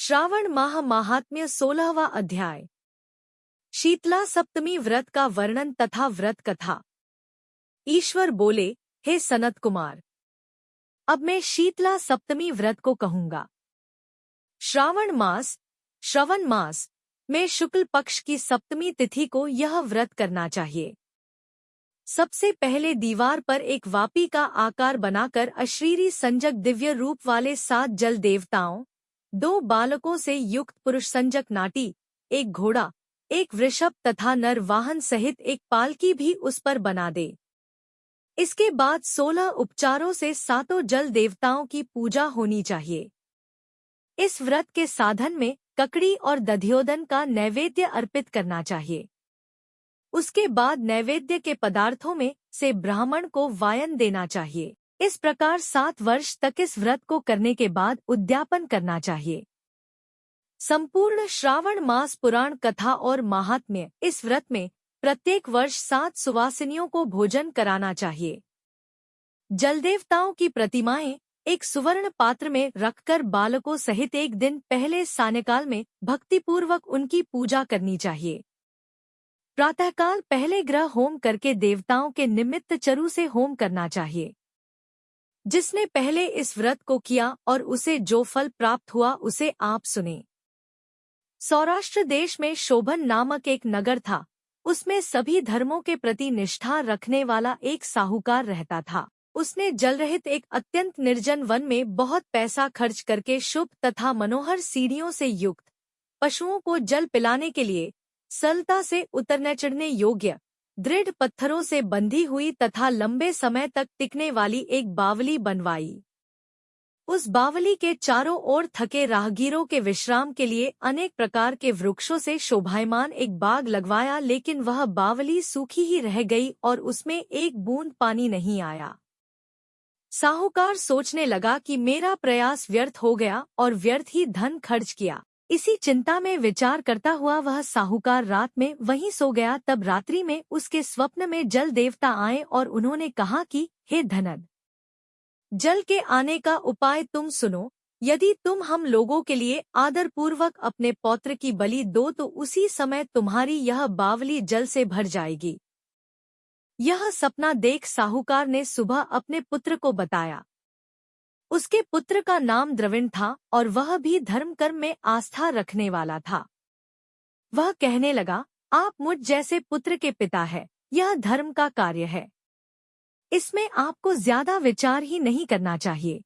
श्रावण माह माहात्म्य 16वां अध्याय। शीतला सप्तमी व्रत का वर्णन तथा व्रत कथा। ईश्वर बोले, हे सनत कुमार, अब मैं शीतला सप्तमी व्रत को कहूंगा। श्रावण मास में शुक्ल पक्ष की सप्तमी तिथि को यह व्रत करना चाहिए। सबसे पहले दीवार पर एक वापी का आकार बनाकर अशरीरी संजक दिव्य रूप वाले 7 जल देवताओं, 2 बालकों से युक्त पुरुष संजक नाटी, एक घोड़ा, एक वृषभ तथा नर वाहन सहित एक पालकी भी उस पर बना दे। इसके बाद 16 उपचारों से 7 जल देवताओं की पूजा होनी चाहिए। इस व्रत के साधन में ककड़ी और दध्योदन का नैवेद्य अर्पित करना चाहिए। उसके बाद नैवेद्य के पदार्थों में से ब्राह्मण को वायन देना चाहिए। इस प्रकार 7 वर्ष तक इस व्रत को करने के बाद उद्यापन करना चाहिए। संपूर्ण श्रावण मास पुराण कथा और महात्म्य। इस व्रत में प्रत्येक वर्ष 7 सुवासिनियों को भोजन कराना चाहिए। जलदेवताओं की प्रतिमाएं एक सुवर्ण पात्र में रखकर बालकों सहित एक दिन पहले सायंकाल में भक्तिपूर्वक उनकी पूजा करनी चाहिए। प्रातःकाल पहले ग्रह होम करके देवताओं के निमित्त चरु से होम करना चाहिए। जिसने पहले इस व्रत को किया और उसे जो फल प्राप्त हुआ उसे आप सुने। सौराष्ट्र देश में शोभन नामक एक नगर था। उसमें सभी धर्मों के प्रति निष्ठा रखने वाला एक साहूकार रहता था। उसने जलरहित एक अत्यंत निर्जन वन में बहुत पैसा खर्च करके शुभ तथा मनोहर सीढ़ियों से युक्त, पशुओं को जल पिलाने के लिए सरलता से उतरने चढ़ने योग्य, दृढ़ पत्थरों से बंधी हुई तथा लंबे समय तक टिकने वाली एक बावली बनवाई। उस बावली के चारों ओर थके राहगीरों के विश्राम के लिए अनेक प्रकार के वृक्षों से शोभायमान एक बाग लगवाया, लेकिन वह बावली सूखी ही रह गई और उसमें एक बूंद पानी नहीं आया। साहूकार सोचने लगा कि मेरा प्रयास व्यर्थ हो गया और व्यर्थ ही धन खर्च किया। इसी चिंता में विचार करता हुआ वह साहूकार रात में वहीं सो गया। तब रात्रि में उसके स्वप्न में जल देवता आए और उन्होंने कहा कि हे धनद, जल के आने का उपाय तुम सुनो। यदि तुम हम लोगों के लिए आदरपूर्वक अपने पौत्र की बलि दो तो उसी समय तुम्हारी यह बावली जल से भर जाएगी। यह सपना देख साहूकार ने सुबह अपने पुत्र को बताया। उसके पुत्र का नाम द्रविण था और वह भी धर्म कर्म में आस्था रखने वाला था। वह कहने लगा, आप मुझ जैसे पुत्र के पिता है। यह धर्म का कार्य है। इसमें आपको ज्यादा विचार ही नहीं करना चाहिए।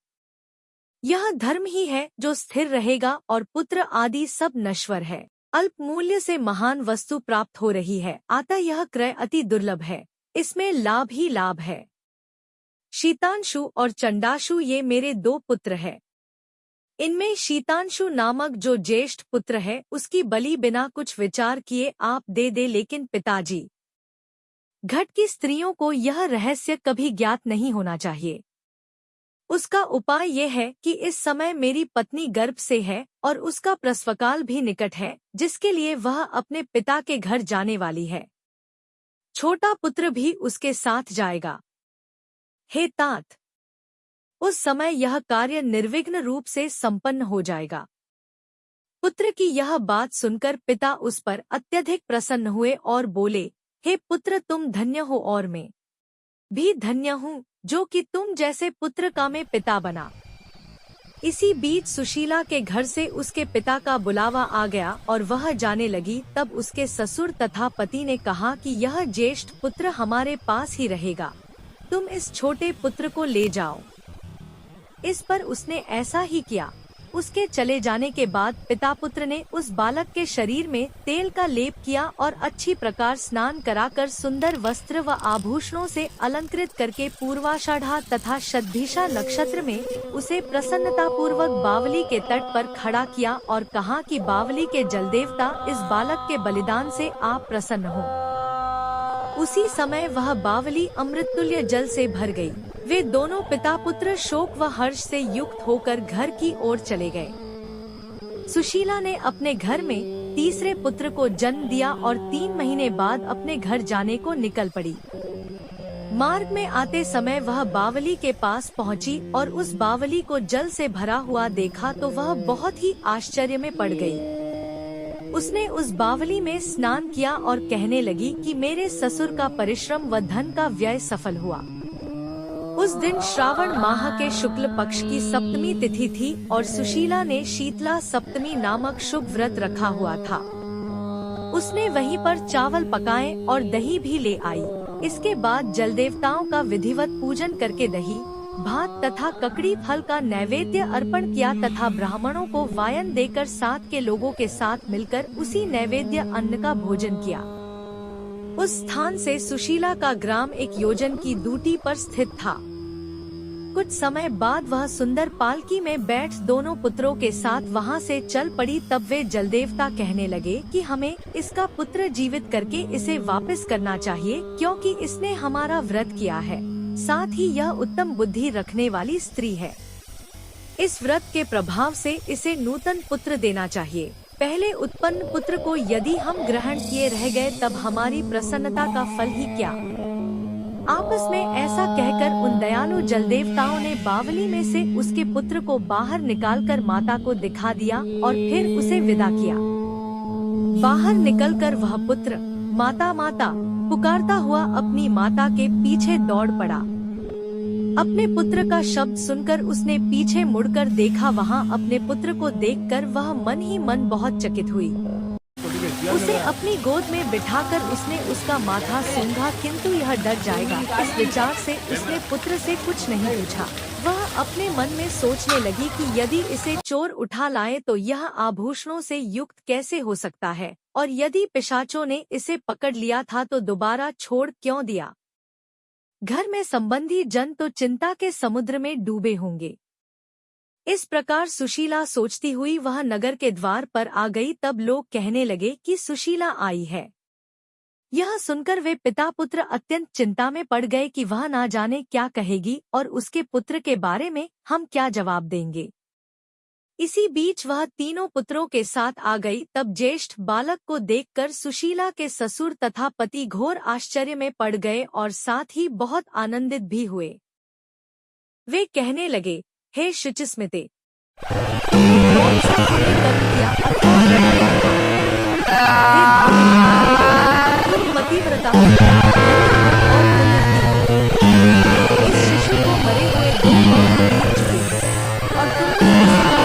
यह धर्म ही है जो स्थिर रहेगा और पुत्र आदि सब नश्वर है। अल्प मूल्य से महान वस्तु प्राप्त हो रही है, अतः यह क्रय अति दुर्लभ है। इसमें लाभ ही लाभ है। शीतांशु और चंडाशु ये मेरे 2 पुत्र हैं। इनमें शीतांशु नामक जो ज्येष्ठ पुत्र है उसकी बलि बिना कुछ विचार किए आप दे दे, लेकिन पिताजी घट की स्त्रियों को यह रहस्य कभी ज्ञात नहीं होना चाहिए। उसका उपाय यह है कि इस समय मेरी पत्नी गर्भ से है और उसका प्रसवकाल भी निकट है, जिसके लिए वह अपने पिता के घर जाने वाली है। छोटा पुत्र भी उसके साथ जाएगा। हे तात, उस समय यह कार्य निर्विघ्न रूप से संपन्न हो जाएगा। पुत्र की यह बात सुनकर पिता उस पर अत्यधिक प्रसन्न हुए और बोले, हे पुत्र, तुम धन्य हो और मैं भी धन्य हूँ जो कि तुम जैसे पुत्र का मैं पिता बना। इसी बीच सुशीला के घर से उसके पिता का बुलावा आ गया और वह जाने लगी। तब उसके ससुर तथा पति ने कहा कि यह ज्येष्ठ पुत्र हमारे पास ही रहेगा, तुम इस छोटे पुत्र को ले जाओ। इस पर उसने ऐसा ही किया। उसके चले जाने के बाद पिता पुत्र ने उस बालक के शरीर में तेल का लेप किया और अच्छी प्रकार स्नान कराकर सुंदर वस्त्र व आभूषणों से अलंकृत करके पूर्वाषाढ़ा तथा शतभिषा नक्षत्र में उसे प्रसन्नतापूर्वक बावली के तट पर खड़ा किया और कहा कि बावली के जलदेवता, इस बालक के बलिदान से आप प्रसन्न हो। उसी समय वह बावली अमृततुल्य जल से भर गई। वे दोनों पिता पुत्र शोक व हर्ष से युक्त होकर घर की ओर चले गए। सुशीला ने अपने घर में तीसरे पुत्र को जन्म दिया और 3 महीने बाद अपने घर जाने को निकल पड़ी। मार्ग में आते समय वह बावली के पास पहुंची और उस बावली को जल से भरा हुआ देखा तो वह बहुत ही आश्चर्य में पड़ गई। उसने उस बावली में स्नान किया और कहने लगी कि मेरे ससुर का परिश्रम व धन का व्यय सफल हुआ। उस दिन श्रावण माह के शुक्ल पक्ष की सप्तमी तिथि थी और सुशीला ने शीतला सप्तमी नामक शुभ व्रत रखा हुआ था। उसने वहीं पर चावल पकाए और दही भी ले आई। इसके बाद जल देवताओं का विधिवत पूजन करके दही, भात तथा ककड़ी फल का नैवेद्य अर्पण किया तथा ब्राह्मणों को वायन देकर साथ के लोगों के साथ मिलकर उसी नैवेद्य अन्न का भोजन किया। उस स्थान से सुशीला का ग्राम 1 योजन की दूरी पर स्थित था। कुछ समय बाद वह सुंदर पालकी में बैठ दोनों पुत्रों के साथ वहां से चल पड़ी। तब वे जलदेवता कहने लगे कि हमें इसका पुत्र जीवित करके इसे वापस करना चाहिए, क्योंकि इसने हमारा व्रत किया है, साथ ही यह उत्तम बुद्धि रखने वाली स्त्री है। इस व्रत के प्रभाव से इसे नूतन पुत्र देना चाहिए। पहले उत्पन्न पुत्र को यदि हम ग्रहण किए रह गए तब हमारी प्रसन्नता का फल ही क्या। आपस में ऐसा कहकर उन दयालु जलदेवताओं ने बावली में से उसके पुत्र को बाहर निकालकर माता को दिखा दिया और फिर उसे विदा किया। बाहर निकलकर वह पुत्र माता माता पुकारता हुआ अपनी माता के पीछे दौड़ पड़ा। अपने पुत्र का शब्द सुनकर उसने पीछे मुड़कर देखा। वहां अपने पुत्र को देखकर वह मन ही मन बहुत चकित हुई। उसे अपनी गोद में बिठाकर उसने उसका माथा सूंघा, किंतु यह डर जाएगा, इस विचार से उसने पुत्र से कुछ नहीं पूछा। वह अपने मन में सोचने लगी कि यदि इसे चोर उठा लाए तो यह आभूषणों से युक्त कैसे हो सकता है, और यदि पिशाचों ने इसे पकड़ लिया था तो दोबारा छोड़ क्यों दिया। घर में संबंधी जन तो चिंता के समुद्र में डूबे होंगे। इस प्रकार सुशीला सोचती हुई वह नगर के द्वार पर आ गई। तब लोग कहने लगे कि सुशीला आई है। यह सुनकर वे पिता पुत्र अत्यंत चिंता में पड़ गए कि वह ना जाने क्या कहेगी और उसके पुत्र के बारे में हम क्या जवाब देंगे। इसी बीच वह तीनों पुत्रों के साथ आ गई। तब ज्येष्ठ बालक को देखकर सुशीला के ससुर तथा पति घोर आश्चर्य में पड़ गए और साथ ही बहुत आनंदित भी हुए। वे कहने लगे, हे शुचिस्मिते, तुमने कौन सा पुण्य कर्म किया अथवा व्रत किया? हे भाभी, तुम पतिव्रता हो और इस शिशु को मरे हुए और तुमने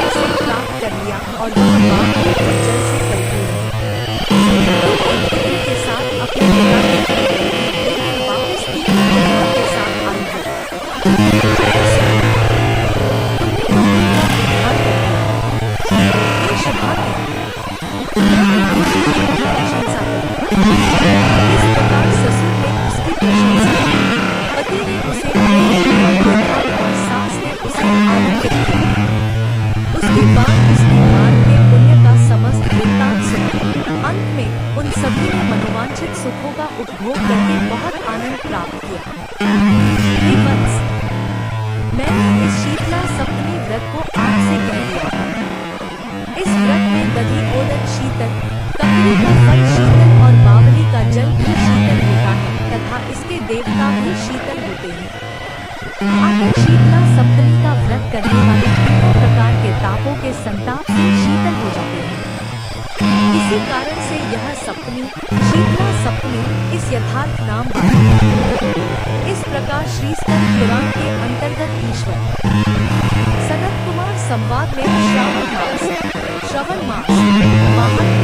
इसे प्राप्त कर लिया और वह बावली के जल से परिपूर्ण है। तुम एक पुत्र के साथ अपने पिता के घर गई, लेकिन वापस तीन पुत्रों के साथ आई हो। इस प्रकार ससुर ने उसकी प्रशंसा की, पति ने उसे और सास ने उसे आनंदित किया। उसके बाद उसने मार्ग के पुण्य का समस्त वृत्तांत सुना। अंत में उन सभी ने मनोवांछित सुखों का उपभोग करके बहुत आनंद प्राप्त किया। हे वत्स, मैंने इस शीतला सप्तमी व्रत को आज से कह दिया। इस व्रत में दधी ओदन शीतल, ककड़ी का फल शीतल और बावली का जल भी शीतल होता है तथा इसके देवता भी शीतल होते हैं। आखिर शीतला सप्तमी का व्रत करने वाले तीनों प्रकार के तापों के संताप से शीतल हो जाते हैं। इसी कारण से यह सप्तमी शीतला सप्तमी इस यथार्थ नाम पाई है। इस प्रकार श्रीस्कंद पुराण के अंतर्गत ईश्वर सनत कुमार संवाद में श्रावण मास, माहात्म्य